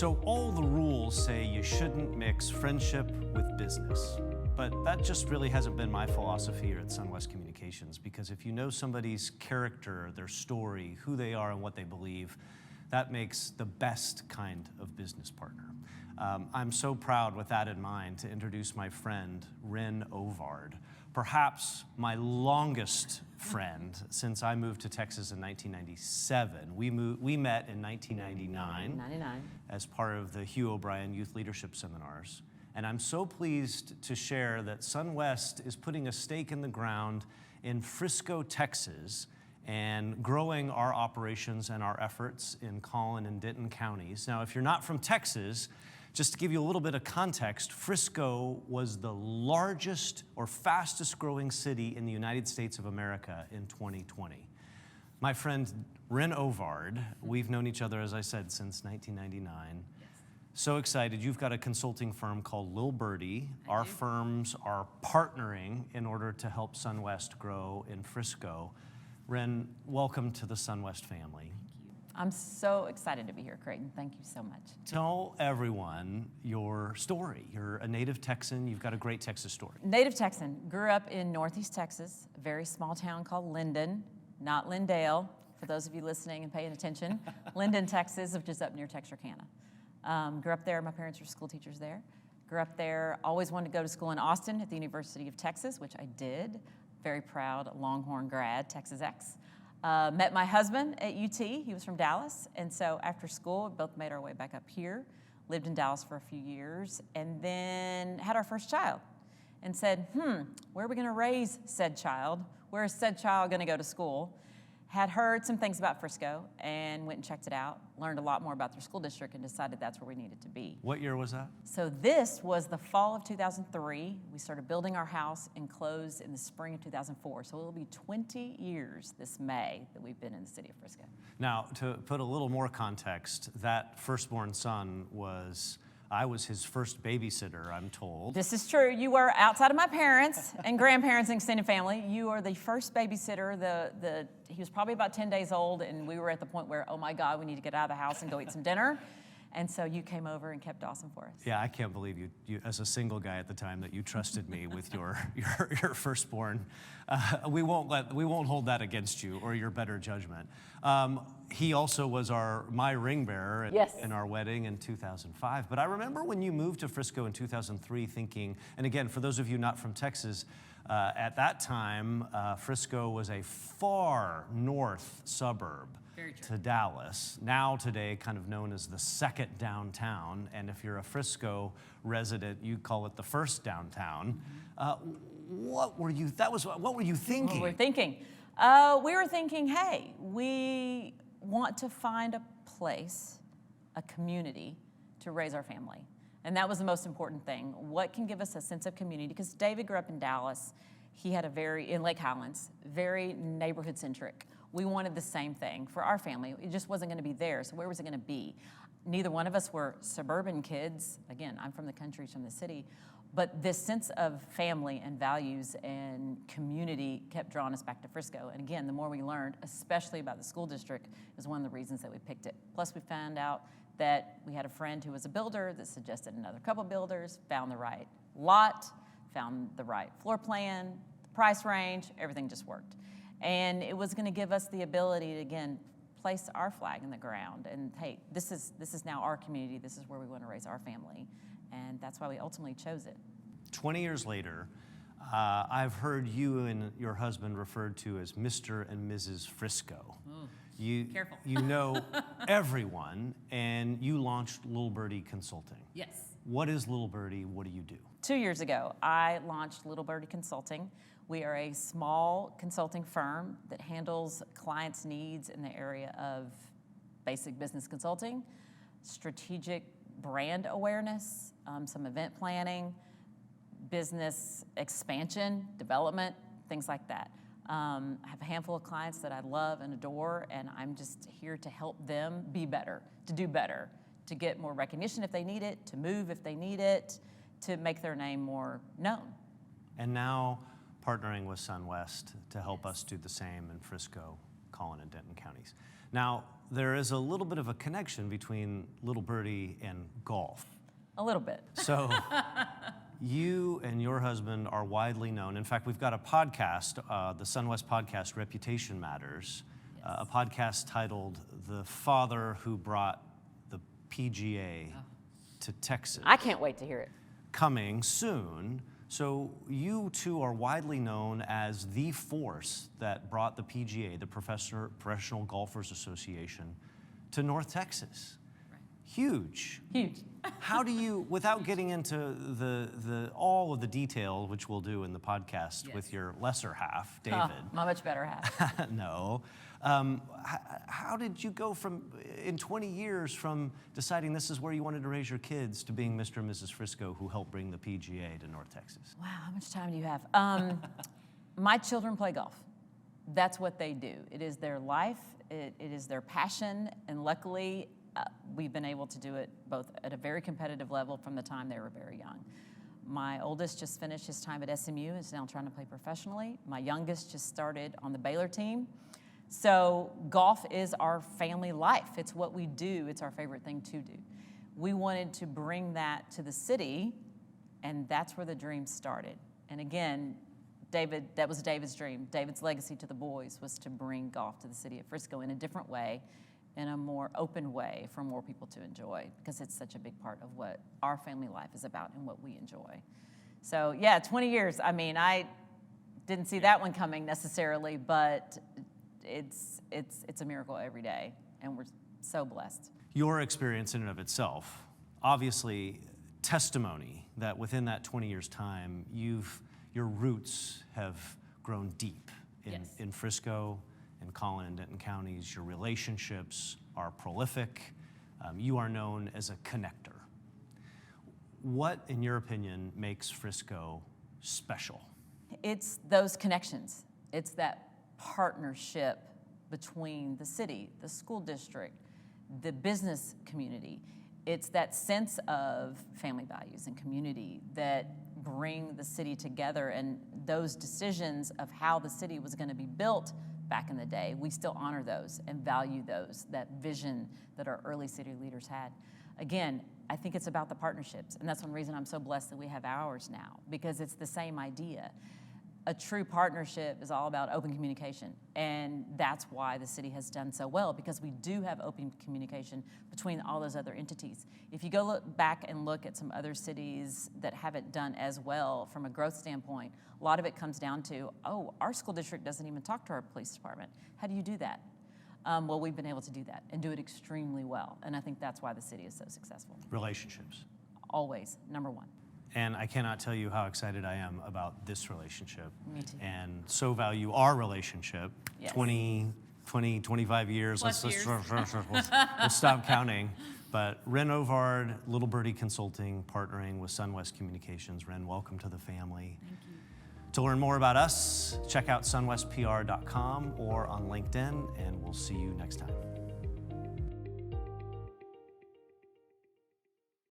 So all the rules say you shouldn't mix friendship with business. But that just really hasn't been my philosophy here at Sunwest Communications, because if you know somebody's character, their story, who they are and what they believe, that makes the best kind of business partner. I'm so proud with that in mind to introduce my friend, Wren Ovard, perhaps my longest friend since I moved to Texas in 1997. We met in 1999 as part of the Hugh O'Brien Youth Leadership Seminars. And I'm so pleased to share that Sunwest is putting a stake in the ground in Frisco, Texas, and growing our operations and our efforts in Collin and Denton counties. Now, if you're not from Texas, just to give you a little bit of context, Frisco was the largest or fastest growing city in the United States of America in 2020. My friend Wren Ovard, we've known each other, as I said, since 1999. So excited. You've got a consulting firm called Li'l Birdie. Our firms are partnering in order to help Sunwest grow in Frisco. Wren, welcome to the Sunwest family. I'm so excited to be here, Creighton. Thank you so much. Tell everyone your story. You're a native Texan. You've got a great Texas story. Native Texan. Grew up in Northeast Texas, a very small town called Linden, not Lindale, for those of you listening and paying attention. Linden, Texas, which is up near Texarkana. Grew up there. My parents were school teachers there. Grew up there. Always wanted to go to school in Austin at the University of Texas, which I did. Very proud Longhorn grad, Texas X. Met my husband at UT. He was from Dallas. And so after school, we both made our way back up here, lived in Dallas for a few years, and then had our first child and said, where are we going to raise said child? Where is said child going to go to school? Had heard some things about Frisco and went and checked it out, learned a lot more about their school district, and decided that's where we needed to be. What year was that? So this was the fall of 2003. We started building our house and closed in the spring of 2004. So it'll be 20 years this May that we've been in the city of Frisco. Now, to put a little more context, that firstborn son I was his first babysitter, I'm told. This is true. You were outside of my parents and grandparents and extended family. You are the first babysitter. He was probably about 10 days old, and we were at the point where, oh my God, we need to get out of the house and go eat some dinner. And so you came over and kept Dawson for us. Yeah, I can't believe you as a single guy at the time, that you trusted me with your firstborn. We won't hold that against you or your better judgment. He also was my ring bearer in our wedding in 2005. But I remember when you moved to Frisco in 2003 thinking, and again, for those of you not from Texas, at that time, Frisco was a far north suburb to Dallas, now today kind of known as the second downtown, and if you're a Frisco resident, you call it the first downtown. What were you thinking? What were we thinking? We were thinking, hey, we want to find a place, a community, to raise our family. And that was the most important thing. What can give us a sense of community? Because David grew up in Dallas. He had in Lake Highlands, very neighborhood-centric. We wanted the same thing for our family. It just wasn't going to be there, so where was it going to be? Neither one of us were suburban kids. Again, I'm from the country, from the city. But this sense of family and values and community kept drawing us back to Frisco. And again, the more we learned, especially about the school district, is one of the reasons that we picked it. Plus, we found out that we had a friend who was a builder that suggested another couple builders, found the right lot, found the right floor plan, the price range, everything just worked. And it was going to give us the ability to, again, place our flag in the ground. And hey, this is now our community. This is where we want to raise our family. And that's why we ultimately chose it. 20 years later, I've heard you and your husband referred to as Mr. and Mrs. Frisco. Careful. You know everyone, and you launched Li'l Birdie Consulting. Yes. What is Li'l Birdie? What do you do? 2 years ago, I launched Li'l Birdie Consulting. We are a small consulting firm that handles clients' needs in the area of basic business consulting, strategic brand awareness, some event planning, business expansion, development, things like that. I have a handful of clients that I love and adore, and I'm just here to help them be better, to do better, to get more recognition if they need it, to move if they need it, to make their name more known. And now partnering with Sunwest to help us do the same in Frisco, Collin and Denton counties. Now, there is a little bit of a connection between Li'l Birdie and golf. A little bit. So you and your husband are widely known. In fact, we've got a podcast, the Sunwest podcast, Reputation Matters, a podcast titled The Father Who Brought the PGA to Texas. I can't wait to hear it. Coming soon. So you two are widely known as the force that brought the PGA, the Professional Golfers Association, to North Texas. Right. Huge. Huge. How do you, without getting into all of the detail, which we'll do in the podcast with your lesser half, David. My much better half. No. How did you go from, in 20 years, from deciding this is where you wanted to raise your kids to being Mr. and Mrs. Frisco, who helped bring the PGA to North Texas? Wow, how much time do you have? My children play golf. That's what they do. It is their life, it is their passion, and luckily, we've been able to do it both at a very competitive level from the time they were very young. My oldest just finished his time at SMU, is now trying to play professionally. My youngest just started on the Baylor team. So golf is our family life. It's what we do. It's our favorite thing to do. We wanted to bring that to the city, and that's where the dream started. And again, David, that was David's dream. David's legacy to the boys was to bring golf to the city of Frisco in a different way, in a more open way for more people to enjoy, because it's such a big part of what our family life is about and what we enjoy. So yeah, 20 years. I mean, I didn't see that one coming necessarily, but it's a miracle every day, and we're so blessed. Your experience in and of itself, obviously testimony that within that 20 years time, your roots have grown deep in Frisco, in Collin and Denton counties. Your relationships are prolific. You are known as a connector. What, in your opinion, makes Frisco special? It's those connections. It's that partnership between the city, the school district, the business community. It's that sense of family values and community that bring the city together, and those decisions of how the city was going to be built back in the day, we still honor those and value those, that vision that our early city leaders had. Again, I think it's about the partnerships, and that's one reason I'm so blessed that we have ours now, because it's the same idea. A true partnership is all about open communication, and that's why the city has done so well, because we do have open communication between all those other entities. If you go look back and look at some other cities that haven't done as well from a growth standpoint, a lot of it comes down to, oh, our school district doesn't even talk to our police department. How do you do that? Well, we've been able to do that and do it extremely well, and I think that's why the city is so successful. relationships. Always, number one. And I cannot tell you how excited I am about this relationship. Me too. And so value our relationship. Yes. 20, 25 years. Plus years. We'll stop counting. But Wren Ovard, Li'l Birdie Consulting, partnering with Sunwest Communications. Wren, welcome to the family. Thank you. To learn more about us, check out sunwestpr.com or on LinkedIn, and we'll see you next time.